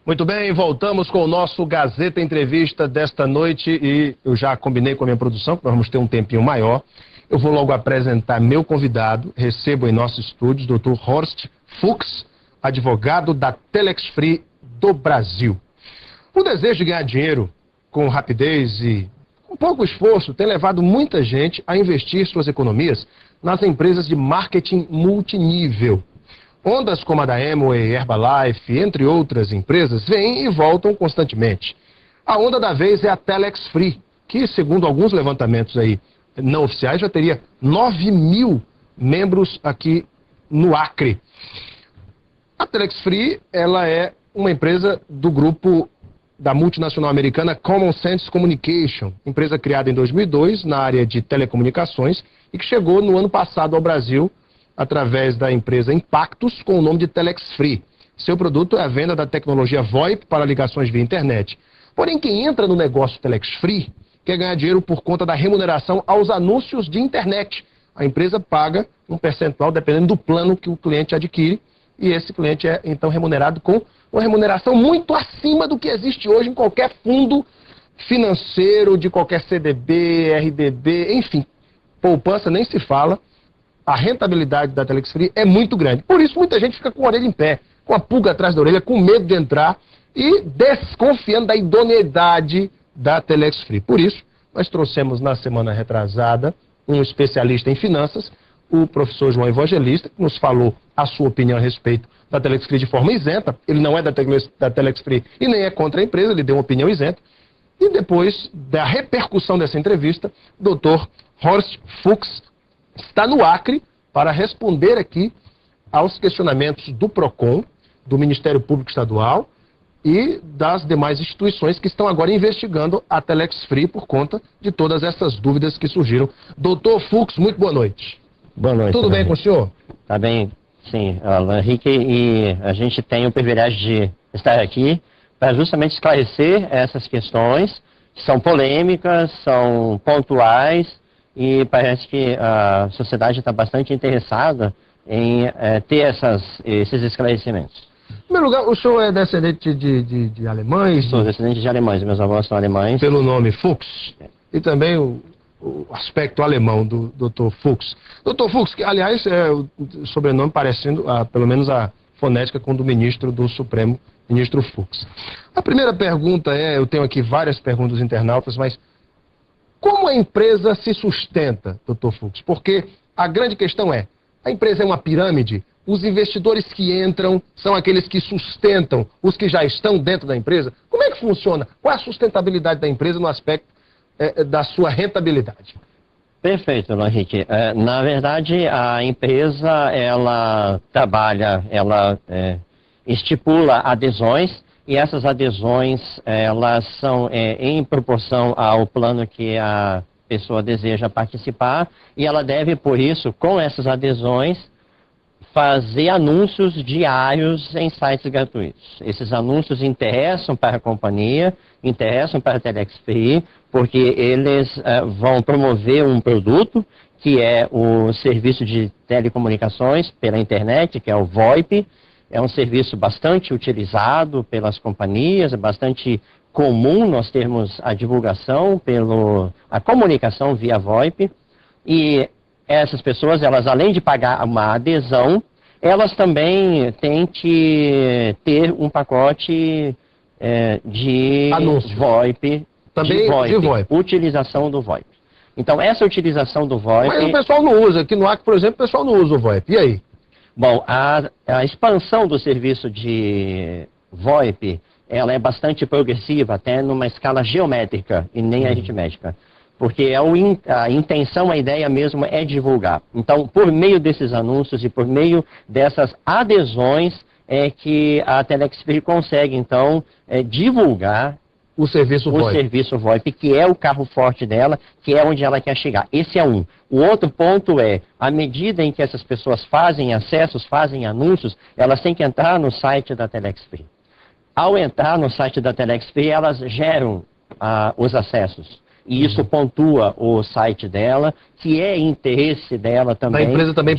Muito bem, voltamos com o nosso Gazeta Entrevista desta noite e eu já combinei com a minha produção que nós vamos ter um tempinho maior. Eu vou logo apresentar meu convidado. Recebo em nosso estúdio o Dr. Horst Fuchs, advogado da Telex Free do Brasil. O desejo de ganhar dinheiro com rapidez e com pouco esforço tem levado muita gente a investir suas economias nas empresas de marketing multinível. Ondas como a da Amway, Herbalife, entre outras empresas, vêm e voltam constantemente. A onda da vez é a Telex Free, que, segundo alguns levantamentos aí não oficiais, já teria 9 mil membros aqui no Acre. A Telex Free, ela é uma empresa do grupo da multinacional americana Common Sense Communication, empresa criada em 2002 na área de telecomunicações e que chegou no ano passado ao Brasil através da empresa Impactus, com o nome de Telex Free. Seu produto é a venda da tecnologia VoIP para ligações via internet. Porém, quem entra no negócio Telex Free quer ganhar dinheiro por conta da remuneração aos anúncios de internet. A empresa paga um percentual dependendo do plano que o cliente adquire e esse cliente é então remunerado com uma remuneração muito acima do que existe hoje em qualquer fundo financeiro, de qualquer CDB, RDB, enfim. Poupança nem se fala. A rentabilidade da Telex Free é muito grande. Por isso, muita gente fica com a orelha em pé, com a pulga atrás da orelha, com medo de entrar e desconfiando da idoneidade da Telex Free. Por isso, nós trouxemos na semana retrasada um especialista em finanças, o professor João Evangelista, que nos falou a sua opinião a respeito da Telex Free de forma isenta. Ele não é da Telex Free e nem é contra a empresa, ele deu uma opinião isenta. E depois da repercussão dessa entrevista, o Dr. Horst Fuchs está no Acre para responder aqui aos questionamentos do PROCON, do Ministério Público Estadual e das demais instituições que estão agora investigando a Telex Free por conta de todas essas dúvidas que surgiram. Doutor Fuchs, muito boa noite. Boa noite. Tudo bem com o senhor? Tá bem, sim, Alan Henrique, e a gente tem o privilégio de estar aqui para justamente esclarecer essas questões que são polêmicas, são pontuais, e parece que a sociedade está bastante interessada em ter esses esclarecimentos. Em primeiro lugar, o senhor é descendente de alemães? Sou descendente de alemães, meus avós são alemães. Pelo nome Fuchs? E também o aspecto alemão do Dr. Fuchs. Dr. Fuchs, que aliás é o sobrenome parecendo, pelo menos a fonética com o do ministro do Supremo, ministro Fuchs. A primeira pergunta eu tenho aqui várias perguntas internautas, mas como a empresa se sustenta, Dr. Fuchs? Porque a grande questão é, a empresa é uma pirâmide? Os investidores que entram são aqueles que sustentam os que já estão dentro da empresa? Como é que funciona? Qual é a sustentabilidade da empresa no aspecto da sua rentabilidade? Perfeito, Henrique. Na verdade, a empresa, ela trabalha, ela estipula adesões, e essas adesões, elas são em proporção ao plano que a pessoa deseja participar, e ela deve, por isso, com essas adesões, fazer anúncios diários em sites gratuitos. Esses anúncios interessam para a companhia, interessam para a Telex Free, porque eles vão promover um produto, que é o serviço de telecomunicações pela internet, que é o VoIP. É um serviço bastante utilizado pelas companhias, é bastante comum nós termos a divulgação, a comunicação via VoIP. E essas pessoas, elas além de pagar uma adesão, elas também têm que ter um pacote de anúncio. VoIP, também de VoIP. Utilização do VoIP. Então, essa utilização do VoIP... Mas o pessoal não usa. Aqui no Acre, por exemplo, o pessoal não usa o VoIP. E aí? Bom, a expansão do serviço de VoIP, ela é bastante progressiva, até numa escala geométrica e nem aritmética. Porque a intenção, a ideia mesmo é divulgar. Então, por meio desses anúncios e por meio dessas adesões, é que a Telex Free consegue, então, divulgar o serviço VoIP, que é o carro forte dela, que é onde ela quer chegar. Esse é um. O outro ponto é, à medida em que essas pessoas fazem acessos, fazem anúncios, elas têm que entrar no site da Telex Free. Ao entrar no site da Telex Free, elas geram os acessos. e isso pontua o site dela, que é interesse dela também. Da empresa também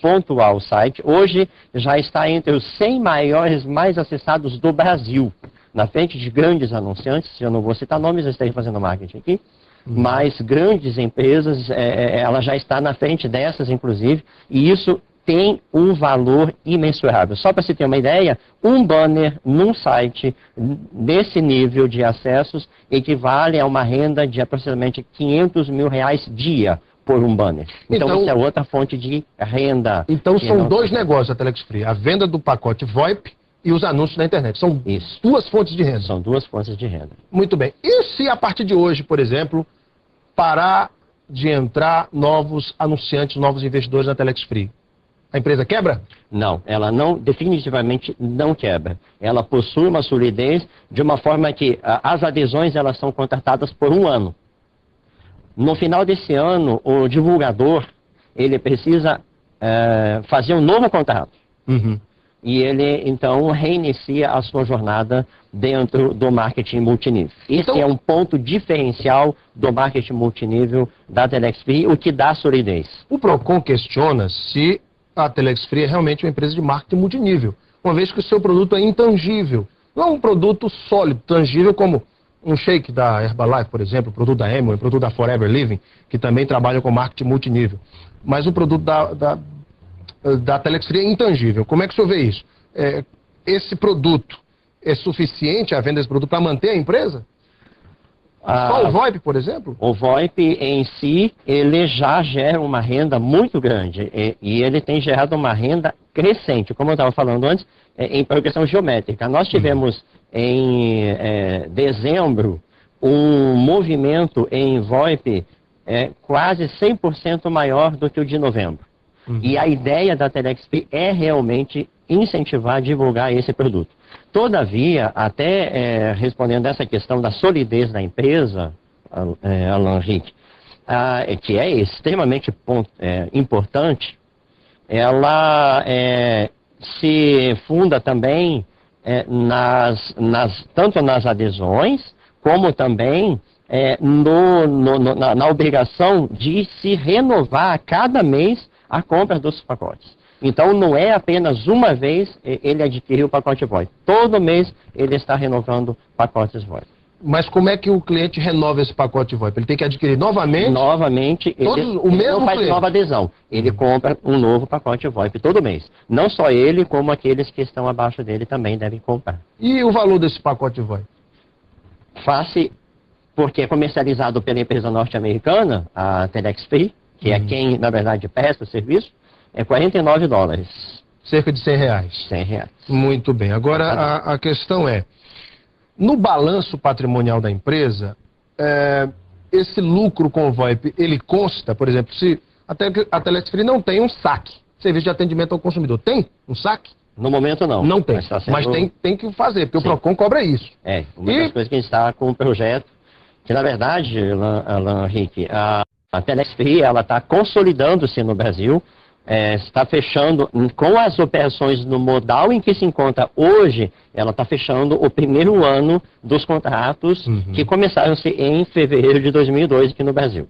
pontuar o site. Hoje já está entre os 100 maiores mais acessados do Brasil, na frente de grandes anunciantes, eu não vou citar nomes, eu estarei fazendo marketing aqui, mas grandes empresas, ela já está na frente dessas, inclusive, e isso tem um valor imensurável. Só para se ter uma ideia, um banner num site desse nível de acessos equivale a uma renda de aproximadamente R$500 mil dia por um banner. Então isso é outra fonte de renda. Então são dois negócios a Telex Free, a venda do pacote VoIP e os anúncios na internet. São duas fontes de renda. São duas fontes de renda. Muito bem. E se a partir de hoje, por exemplo, parar de entrar novos anunciantes, novos investidores na Telex Free? A empresa quebra? Não, ela não, definitivamente não quebra. Ela possui uma solidez de uma forma que as adesões elas são contratadas por um ano. No final desse ano, o divulgador ele precisa fazer um novo contrato. E ele, então, reinicia a sua jornada dentro do marketing multinível. Esse é um ponto diferencial do marketing multinível da Telex Free, o que dá solidez. O Procon questiona se a Telex Free é realmente uma empresa de marketing multinível, uma vez que o seu produto é intangível. Não é um produto sólido, tangível, como um shake da Herbalife, por exemplo, o produto da Amway, o produto da Forever Living, que também trabalha com marketing multinível. Mas o produto da Telex Free é intangível. Como é que o senhor vê isso? Esse produto é suficiente, a venda desse produto, para manter a empresa? Só o VoIP, por exemplo? O VoIP em si, ele já gera uma renda muito grande e ele tem gerado uma renda crescente, como eu estava falando antes, em progressão geométrica. Nós tivemos em dezembro um movimento em VoIP quase 100% maior do que o de novembro. E a ideia da Telex Free é realmente incentivar, divulgar esse produto. Todavia, até respondendo essa questão da solidez da empresa, Alan Henrique, que é extremamente importante, ela se funda também tanto nas adesões, como também na obrigação de se renovar a cada mês a compra dos pacotes. Então, não é apenas uma vez ele adquiriu o pacote VoIP. Todo mês ele está renovando pacotes VoIP. Mas como é que o cliente renova esse pacote VoIP? Ele tem que adquirir novamente? Novamente, ele não faz nova adesão. Ele compra um novo pacote VoIP todo mês. Não só ele, como aqueles que estão abaixo dele também devem comprar. E o valor desse pacote VoIP? Face, porque é comercializado pela empresa norte-americana, a Telex Free, que é quem, na verdade, presta o serviço, é $49. Cerca de R$100. R$100. Muito bem. Agora, a questão é, no balanço patrimonial da empresa, esse lucro com o VoIP, ele consta, por exemplo, se a Telex Free não tem um saque, serviço de atendimento ao consumidor, tem um saque? No momento não. Não tem, mas tem que fazer, porque o Procon cobra isso. Uma das coisas que a gente está com o projeto, que na verdade, Alan Henrique, a Telex Free, ela está consolidando-se no Brasil, está fechando, com as operações no modal em que se encontra hoje, ela está fechando o primeiro ano dos contratos que começaram-se em fevereiro de 2002 aqui no Brasil.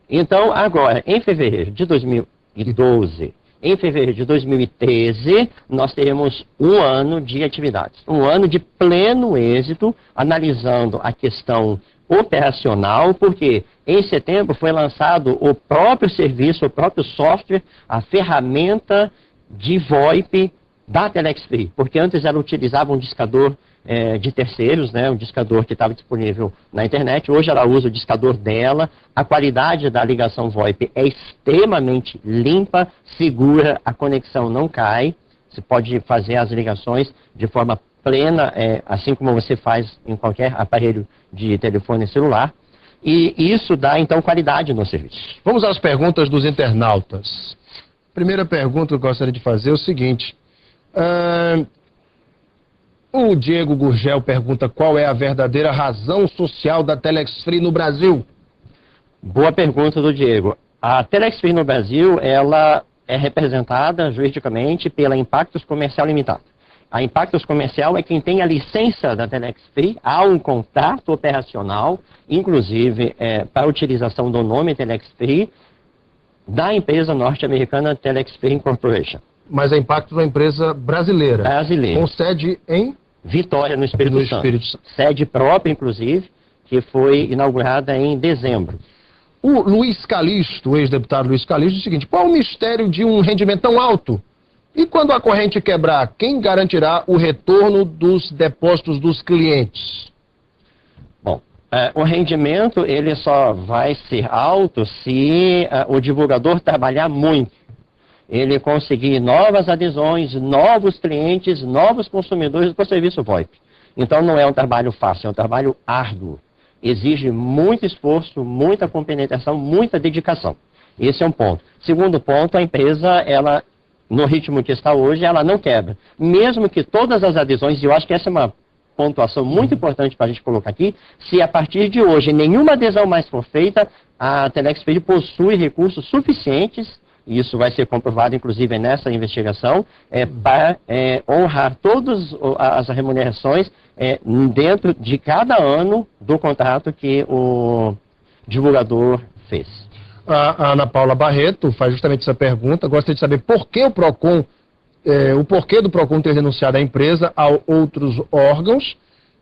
Então, agora, em fevereiro de 2012, em fevereiro de 2013, nós teremos um ano de atividades, um ano de pleno êxito, analisando a questão operacional, porque em setembro foi lançado o próprio serviço, o próprio software, a ferramenta de VoIP da Telex Free, porque antes ela utilizava um discador de terceiros, um discador que estava disponível na internet, hoje ela usa o discador dela, a qualidade da ligação VoIP é extremamente limpa, segura, a conexão não cai, você pode fazer as ligações de forma plena, assim como você faz em qualquer aparelho de telefone celular, e isso dá, então, qualidade no serviço. Vamos às perguntas dos internautas. Primeira pergunta que eu gostaria de fazer é o seguinte, o Diego Gurgel pergunta qual é a verdadeira razão social da Telex Free no Brasil? Boa pergunta do Diego. A Telex Free no Brasil, ela é representada juridicamente pela Impactos Comercial Limitada. A Impactus Comercial é quem tem a licença da Telex Free, há um contrato operacional, inclusive para a utilização do nome Telex Free, da empresa norte-americana Telex Free Incorporation. Mas a Impactus é uma empresa brasileira. Brasileira. Com sede em Vitória, no Espírito Santo. Sede própria, inclusive, que foi inaugurada em dezembro. O Luiz Calixto, o ex-deputado Luiz Calixto, diz o seguinte: qual o mistério de um rendimento tão alto? E quando a corrente quebrar, quem garantirá o retorno dos depósitos dos clientes? Bom, o rendimento ele só vai ser alto se o divulgador trabalhar muito. Ele conseguir novas adesões, novos clientes, novos consumidores do serviço VoIP. Então não é um trabalho fácil, é um trabalho árduo. Exige muito esforço, muita compenetração, muita dedicação. Esse é um ponto. Segundo ponto, a empresa, ela, no ritmo que está hoje, ela não quebra. Mesmo que todas as adesões, e eu acho que essa é uma pontuação muito importante para a gente colocar aqui, se a partir de hoje nenhuma adesão mais for feita, a Telex Free possui recursos suficientes, e isso vai ser comprovado inclusive nessa investigação, para honrar todas as remunerações dentro de cada ano do contrato que o divulgador fez. A Ana Paula Barreto faz justamente essa pergunta. Gostaria de saber por que o PROCON, o porquê do PROCON ter denunciado a empresa a outros órgãos.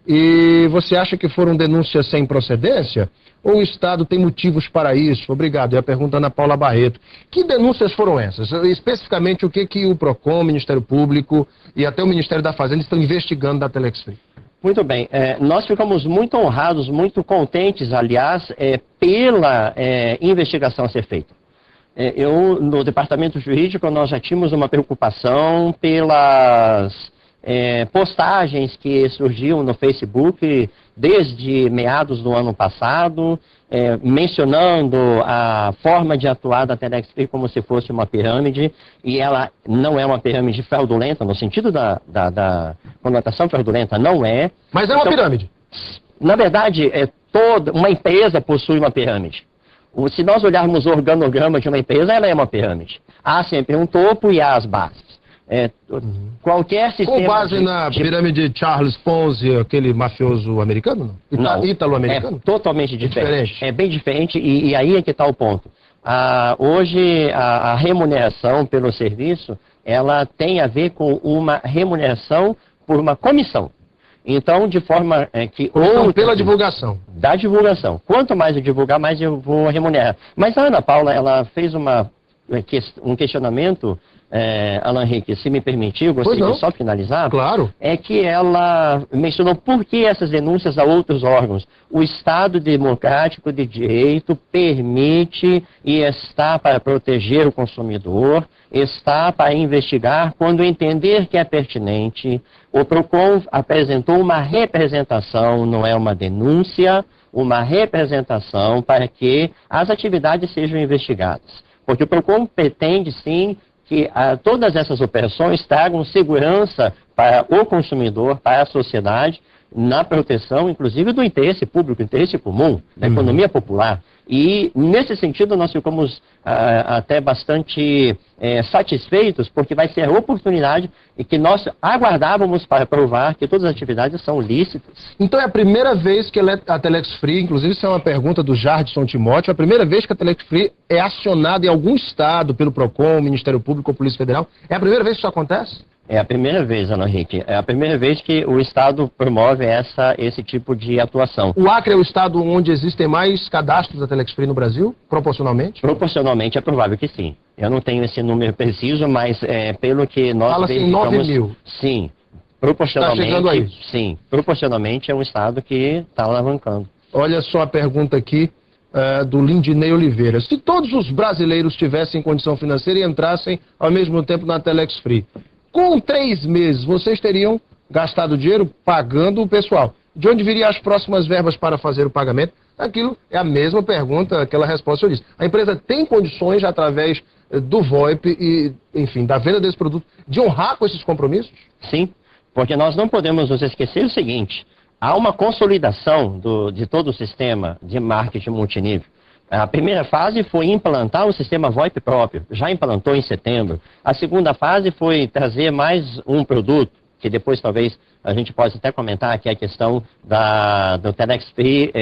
E você acha que foram denúncias sem procedência? Ou o Estado tem motivos para isso? Obrigado. E a pergunta Ana Paula Barreto. Que denúncias foram essas? Especificamente o que o PROCON, o Ministério Público e até o Ministério da Fazenda estão investigando da Telex Free? Muito bem. Nós ficamos muito honrados, muito contentes, aliás, pela investigação a ser feita. No departamento jurídico, nós já tínhamos uma preocupação pelas postagens que surgiam no Facebook desde meados do ano passado, mencionando a forma de atuar da Telex Free como se fosse uma pirâmide, e ela não é uma pirâmide fraudulenta, no sentido da conotação fraudulenta, não é. Mas é uma pirâmide. Na verdade, toda uma empresa possui uma pirâmide. Se nós olharmos o organograma de uma empresa, ela é uma pirâmide. Há sempre um topo e há as bases. Qualquer sistema... Com base na pirâmide de Charles Ponzi, aquele mafioso americano? Não, ítalo-americano? É totalmente diferente. É bem diferente e aí é que está o ponto. Hoje, a remuneração pelo serviço, ela tem a ver com uma remuneração por uma comissão. Então, de forma que... pela divulgação. Da divulgação. Quanto mais eu divulgar, mais eu vou remunerar. Mas a Ana Paula, ela fez um questionamento... Alan Henrique, se me permitir, eu gostaria de só finalizar. Claro. É que ela mencionou por que essas denúncias a outros órgãos. O Estado Democrático de Direito permite e está para proteger o consumidor, está para investigar quando entender que é pertinente. O PROCON apresentou uma representação, não é uma denúncia, uma representação para que as atividades sejam investigadas. Porque o PROCON pretende, sim, que todas essas operações tragam segurança para o consumidor, para a sociedade, na proteção, inclusive, do interesse público, interesse comum, da economia popular. E, nesse sentido, nós ficamos até bastante satisfeitos, porque vai ser a oportunidade e que nós aguardávamos para provar que todas as atividades são lícitas. Então é a primeira vez que a Telex Free, inclusive isso é uma pergunta do Jardson Timóteo, é a primeira vez que a Telex Free é acionada em algum estado pelo PROCON, Ministério Público ou Polícia Federal? É a primeira vez que isso acontece? É a primeira vez, Ana Henrique. É a primeira vez que o Estado promove esse tipo de atuação. O Acre é o estado onde existem mais cadastros da Telex Free no Brasil, proporcionalmente? Proporcionalmente é provável que sim. Eu não tenho esse número preciso, mas pelo que nós Fala-se em 9 mil. Sim. Proporcionalmente, está chegando a isso. Sim. Proporcionalmente é um estado que está alavancando. Olha só a pergunta aqui do Lindinei Oliveira. Se todos os brasileiros tivessem condição financeira e entrassem ao mesmo tempo na Telex Free, com 3 meses, vocês teriam gastado dinheiro pagando o pessoal. De onde viriam as próximas verbas para fazer o pagamento? Aquilo é a mesma pergunta, aquela resposta que eu disse. A empresa tem condições, através do VoIP e, enfim, da venda desse produto, de honrar com esses compromissos? Sim, porque nós não podemos nos esquecer o seguinte: há uma consolidação de todo o sistema de marketing multinível. A primeira fase foi implantar o sistema VoIP próprio, já implantou em setembro. A segunda fase foi trazer mais um produto, que depois talvez a gente possa até comentar, que é a questão do Telex Free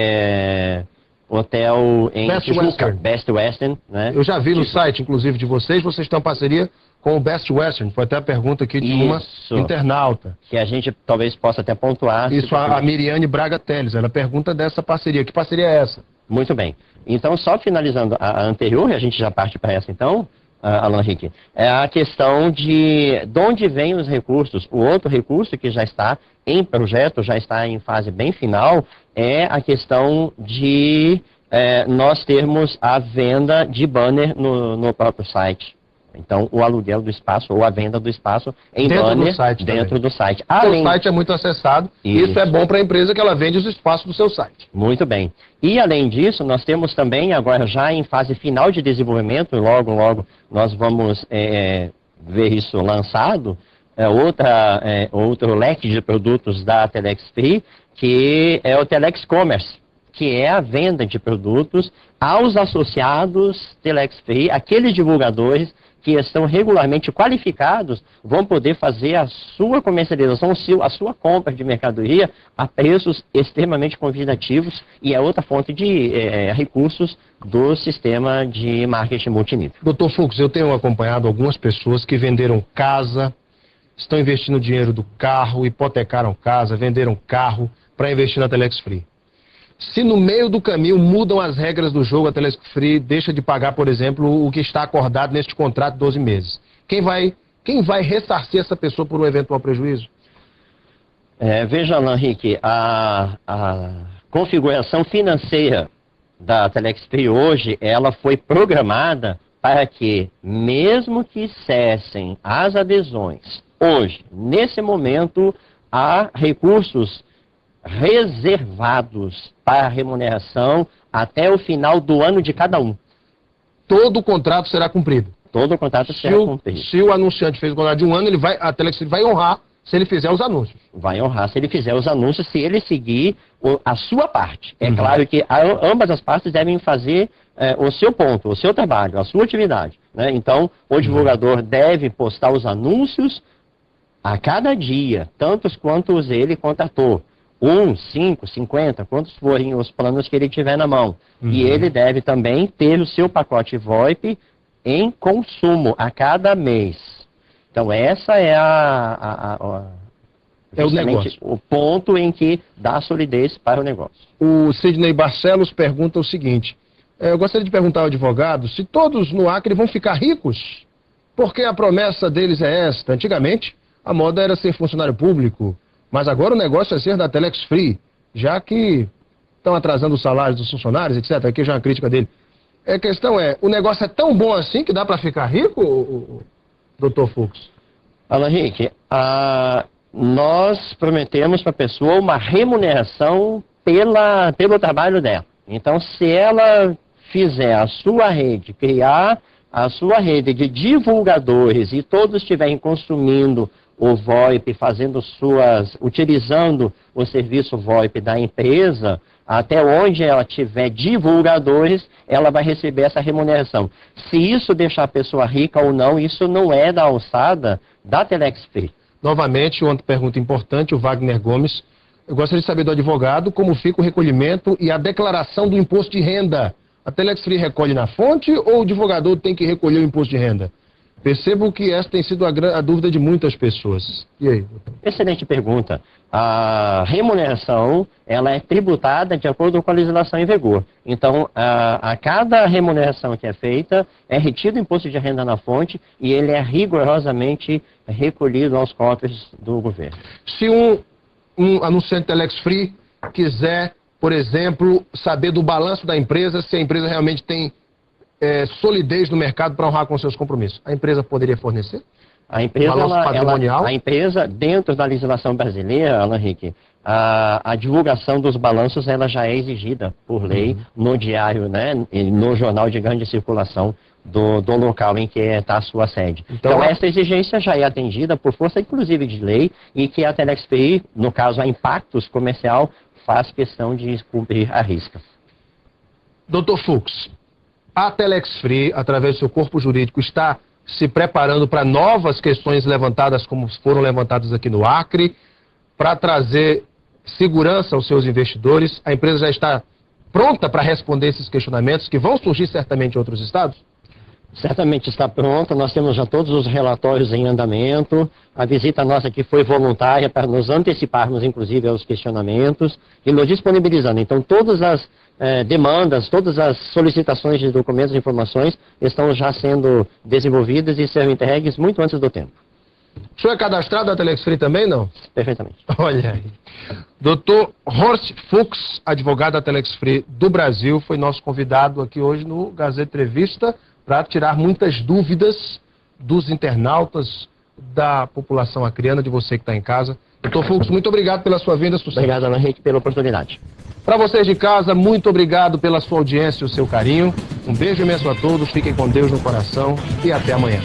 Hotel em Tijuca, Best Western, né? Eu já vi no site, inclusive, de vocês têm uma parceria com o Best Western, foi até a pergunta aqui de uma internauta. Que a gente talvez possa até pontuar. Isso, a Miriane Braga Teles, ela pergunta dessa parceria. Que parceria é essa? Muito bem. Então, só finalizando a anterior, e a gente já parte para essa então, Alan Henrique, é a questão de onde vêm os recursos. O outro recurso que já está em projeto, já está em fase bem final, é a questão de nós termos a venda de banner no próprio site. Então, o aluguel do espaço ou a venda do espaço em banner dentro do site. O site é muito acessado e isso é bom para a empresa que ela vende os espaços do seu site. Muito bem. E, além disso, nós temos também, agora já em fase final de desenvolvimento, logo, logo nós vamos ver isso lançado, outro leque de produtos da Telex Free, que é o Telex Commerce, que é a venda de produtos aos associados Telex Free, aqueles divulgadores que estão regularmente qualificados, vão poder fazer a sua comercialização, a sua compra de mercadoria a preços extremamente convidativos e é outra fonte de recursos do sistema de marketing multinível. Dr. Fux, eu tenho acompanhado algumas pessoas que venderam casa, estão investindo dinheiro do carro, hipotecaram casa, venderam carro para investir na Telex Free. Se no meio do caminho mudam as regras do jogo, a Telex Free deixa de pagar, por exemplo, o que está acordado neste contrato de 12 meses. Quem vai ressarcir essa pessoa por um eventual prejuízo? Veja, Alan Henrique, a configuração financeira da Telex Free hoje, ela foi programada para que, mesmo que cessem as adesões, hoje, nesse momento, há recursos reservados para remuneração até o final do ano de cada um. Todo o contrato será cumprido? Todo o contrato será cumprido. Se o anunciante fez o contrato de um ano, a Telex vai honrar se ele fizer os anúncios. Vai honrar se ele fizer os anúncios, se ele seguir a sua parte. É claro que ambas as partes devem fazer o seu ponto, o seu trabalho, a sua atividade, né? Então, o divulgador deve postar os anúncios a cada dia, tantos quantos ele contratou. 1, 5, 50, quantos forem os planos que ele tiver na mão. E ele deve também ter o seu pacote VoIP em consumo a cada mês. Então, essa é o negócio. O ponto em que dá solidez para o negócio. O Sidney Barcelos pergunta o seguinte: eu gostaria de perguntar ao advogado se todos no Acre vão ficar ricos, porque a promessa deles é esta. Antigamente, a moda era ser funcionário público, mas agora o negócio é ser da Telex Free, já que estão atrasando os salários dos funcionários, etc. Aqui já é uma crítica dele. A questão é, o negócio é tão bom assim que dá para ficar rico, Dr. Fux? Alan Henrique, nós prometemos para a pessoa uma remuneração pelo trabalho dela. Então, se ela fizer a sua rede, criar a sua rede de divulgadores e todos estiverem consumindo o VoIP, utilizando o serviço VoIP da empresa, até onde ela tiver divulgadores, ela vai receber essa remuneração. Se isso deixar a pessoa rica ou não, isso não é da alçada da Telex Free. Novamente, outra pergunta importante, o Wagner Gomes. Eu gostaria de saber do advogado como fica o recolhimento e a declaração do imposto de renda. A Telex Free recolhe na fonte ou o divulgador tem que recolher o imposto de renda? Percebo que essa tem sido a dúvida de muitas pessoas. E aí? Excelente pergunta. A remuneração, ela é tributada de acordo com a legislação em vigor. Então, a cada remuneração que é feita, é retido o imposto de renda na fonte e ele é rigorosamente recolhido aos cofres do governo. Se um anunciante Telex Free quiser, por exemplo, saber do balanço da empresa, se a empresa realmente tem solidez no mercado para honrar com seus compromissos, a empresa poderia fornecer? A empresa, dentro da legislação brasileira, Alan Henrique, a divulgação dos balanços ela já é exigida por lei no diário, né, no jornal de grande circulação do local em que está a sua sede. Então, essa exigência já é atendida por força, inclusive, de lei, e que a Telex Free, no caso a Impactos Comercial, faz questão de cumprir a risca. Dr. Fux, a Telex Free, através do seu corpo jurídico, está se preparando para novas questões levantadas, como foram levantadas aqui no Acre, para trazer segurança aos seus investidores. A empresa já está pronta para responder esses questionamentos que vão surgir certamente em outros estados? Certamente está pronta, nós temos já todos os relatórios em andamento, a visita nossa aqui foi voluntária para nos anteciparmos, inclusive, aos questionamentos e nos disponibilizando. Então, todas as demandas, todas as solicitações de documentos e informações estão já sendo desenvolvidas e serão entregues muito antes do tempo. O senhor é cadastrado da Telex Free também, não? Perfeitamente. Olha aí. Dr. Horst Fuchs, advogado da Telex Free do Brasil, foi nosso convidado aqui hoje no Gazeta Entrevista para tirar muitas dúvidas dos internautas, da população acreana, de você que está em casa. Dr. Fuchs, muito obrigado pela sua vinda. Sucesso. Obrigado, Ana Henrique, pela oportunidade. Para vocês de casa, muito obrigado pela sua audiência e o seu carinho. Um beijo imenso a todos, fiquem com Deus no coração e até amanhã.